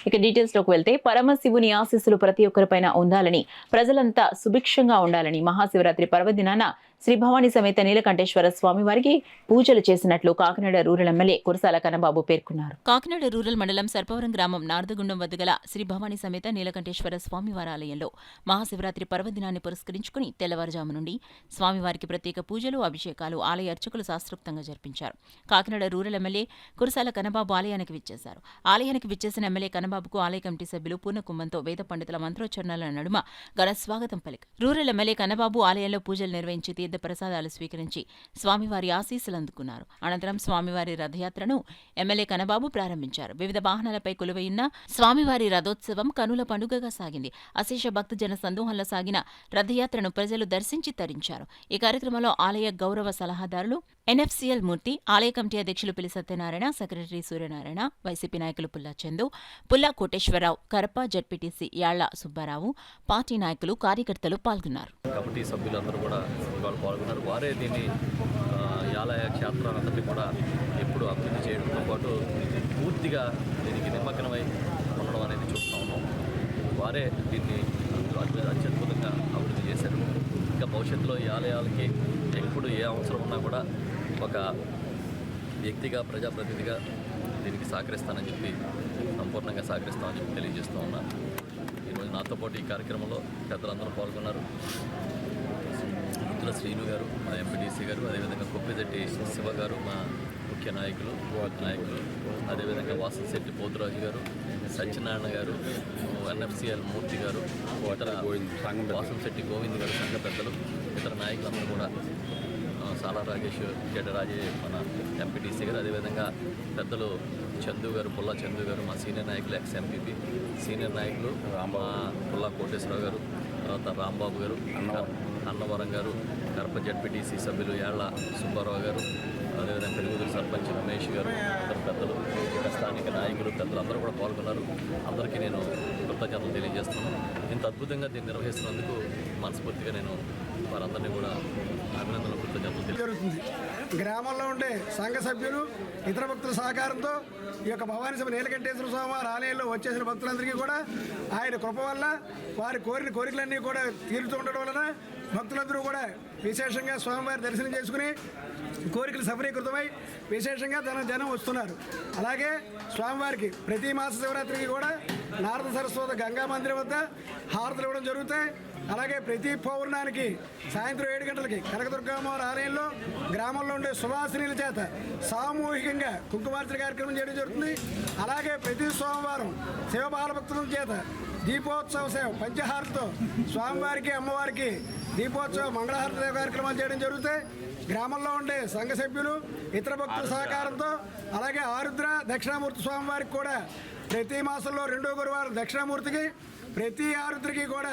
ఇక డీటెయిల్స్ లోకి వెళ్తే పరమశివుని ఆశీస్సులు ప్రతి ఒక్కరిపైన ఉండాలని, ప్రజలంతా సుభిక్షంగా ఉండాలని మహాశివరాత్రి పర్వదినాన శ్రీ భవానీ సమేత నీలకంఠేశ్వర స్వామి వారికి పూజలు చేసినట్లు కాకినాడ రూరల్ ఎమ్మెల్యే కురసాల కన్నబాబు పేర్కొన్నారు. కాకినాడ రూరల్ మండలం సర్పవరం గ్రామం నార్దగుండం వద్ద గల శ్రీ భవానీ సమేత నీలకంఠేశ్వర స్వామివారి ఆలయంలో మహాశివరాత్రి పర్వదినాన్ని పురస్కరించుకుని తెల్లవారుజాము నుండి స్వామివారికి ప్రత్యేక పూజలు, అభిషేకాలు ఆలయ అర్చకులు శాస్త్రోక్తంగా జరిపించారు. కాకినాడ రూరల్ ఎమ్మెల్యే కురసాల కన్నబాబు ఆలయానికి విచ్చేశారు. ఆలయానికి విచ్చేసిన ఎమ్మెల్యే కన్నబాబుకు ఆలయ కమిటీ సభ్యులు పూర్ణకుంభంతో వేద పండితుల మంత్రోచ్చరణల నడుమ ఘన స్వాగతం పలికారు. రూరల్ ఎమ్మెల్యే కన్నబాబు ఆలయంలో పూజలు నిర్వహించి తీర్థ ప్రసాదాలు స్వీకరించి స్వామివారి ఆశీస్సులు అందుకున్నారు. అనంతరం స్వామివారి రథయాత్రను ఎమ్మెల్యే కన్నబాబు ప్రారంభించారు. వివిధ వాహనాలపై కొలువైయున్న స్వామివారి రథోత్సవం కనుల పండుగగా సాగింది. అశేష భక్తజన సందోహంలో సాగిన రథయాత్రను ప్రజలు దర్శించి తరించారు. ఈ కార్యక్రమంలో ఆలయ గౌరవ సలహాదారులు ఎన్ఎఫ్సిఎల్ మూర్తి, ఆలయ కమిటీ అధ్యక్షులు పిల్లి సత్యనారాయణ, సెక్రటరీ సూర్యనారాయణ, వైసీపీ నాయకులు పుల్లా చందు, పుల్లా కోటేశ్వరరావు, కరప జడ్పీటీసీ యాళ్ల సుబ్బారావు, పార్టీ నాయకులు, కార్యకర్తలు పాల్గొన్నారు. కమిటీ సభ్యులందరూ కూడా పాల్గొన్నారు. వారే దీన్ని ఆలయ క్షేత్రాలంతటి కూడా ఎప్పుడు అభివృద్ధి చేయడంతో పాటు పూర్తిగా దీనికి నిమగ్నమై ఉండడం అనేది చూస్తూ ఉన్నాం. వారే దీన్ని అత్యద్భుతంగా అభివృద్ధి చేశారు. ఇంకా భవిష్యత్తులో ఈ ఆలయాలకి ఎప్పుడు ఏ అవసరం ఉన్నా కూడా ఒక వ్యక్తిగా, ప్రజాప్రతినిధిగా దీనికి సహకరిస్తానని చెప్పి, సంపూర్ణంగా సహకరిస్తామని చెప్పి తెలియజేస్తూ ఉన్నాను. ఈరోజు నాతో పాటు ఈ కార్యక్రమంలో పెద్దలందరూ పాల్గొన్నారు. ముద్దుల శ్రీను గారు మా ఎంపీటీసీ గారు, అదేవిధంగా కొప్పిదట్టి శివ గారు మా ముఖ్య నాయకులు, అదేవిధంగా వాసంశెట్టి పోతురాజు గారు, సత్యనారాయణ గారు, ఎన్ఎఫ్సిఎల్ మూర్తి గారు, ఇతర వాసంశెట్టి గోవింద్ గారు, సంఘ పెద్దలు, ఇతర నాయకులందరూ కూడా, సాలా రాజేష్, గడ్డ రాజేష్ మన ఎంపీటీసీ గారు, అదేవిధంగా పెద్దలు చందు గారు, పుల్లా చందు గారు మా సీనియర్ నాయకులు, ఎక్స్ ఎంపీపీ సీనియర్ నాయకులు, పుల్లా కోటేశ్వరరావు గారు, తర్వాత రాంబాబు గారు, అన్నవరం గారు, కరప జడ్పీటీసీ సభ్యులు యాళ్ల సుబ్బారావు గారు, అదేవిధంగా పెరుగుదల సర్పంచ్ రమేష్ గారు, ఇతర పెద్దలు, స్థానిక నాయకులు, పెద్దలు అందరూ కూడా పాల్గొన్నారు. అందరికీ నేను కృతజ్ఞతలు తెలియజేస్తున్నాను. ఇంత అద్భుతంగా దీన్ని నిర్వహిస్తున్నందుకు మనస్ఫూర్తిగా నేను వారందరినీ కూడా అభినందనలు, కృతజ్ఞతలు జరుగుతుంది. గ్రామంలో ఉండే సంఘ సభ్యులు, ఇతర భక్తుల సహకారంతో ఈ యొక్క భవానీ సభ నీలకంఠేశ్వర స్వామివారి ఆలయంలో వచ్చేసిన భక్తులందరికీ కూడా ఆయన కృప వల్ల వారి కోరిన కోరికలన్నీ కూడా తీరుతూ ఉండడం వలన భక్తులందరూ కూడా విశేషంగా స్వామివారి దర్శనం చేసుకుని కోరికలు సఫలీకృతమై విశేషంగా జనం వస్తున్నారు. అలాగే స్వామివారికి ప్రతి మాస శివరాత్రికి కూడా నారద సరస్వతి గంగా మందిరం వద్ద హారతులు ఇవ్వడం జరుగుతాయి. అలాగే ప్రతి పౌర్ణానికి సాయంత్రం 7 గంటలకి కనకదుర్గమ్మవారి ఆలయంలో గ్రామంలో ఉండే సువాసినీల చేత సామూహికంగా కుంకుమార్చన కార్యక్రమం చేయడం జరుగుతుంది. అలాగే ప్రతి సోమవారం శివబాల భక్తుల చేత దీపోత్సవ సేవ పంచహారతితో స్వామివారికి, అమ్మవారికి దీపోత్సవ మంగళహారతి కార్యక్రమాలు చేయడం జరుగుతాయి. గ్రామంలో ఉండే సంఘ సభ్యులు, ఇతర భక్తుల సహకారంతో, అలాగే ఆరుద్ర దక్షిణామూర్తి స్వామివారికి కూడా ప్రతి మాసంలో 2వ గురువారం దక్షిణామూర్తికి, ప్రతి ఆరుద్రకి కూడా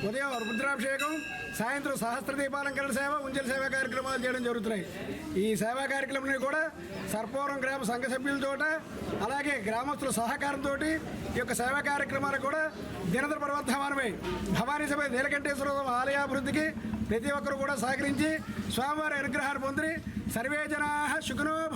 ఉదయం రుద్రాభిషేకం, సాయంత్రం సహస్ర దీపాలంకరణ సేవ, ఉంజల సేవా కార్యక్రమాలు చేయడం జరుగుతున్నాయి. ఈ సేవా కార్యక్రమాన్ని కూడా సర్పవరం గ్రామ సంఘ సభ్యులతో, అలాగే గ్రామస్తుల సహకారంతో ఈ యొక్క సేవా కార్యక్రమాలు కూడా దినదర ప్రవర్ధమానమై భవానీ సభ నీలకంఠేశ్వర ఆలయాభివృద్ధికి ప్రతి ఒక్కరు కూడా సహకరించి స్వామివారి అనుగ్రహాన్ని పొంది సర్వే జనాః సుఖినో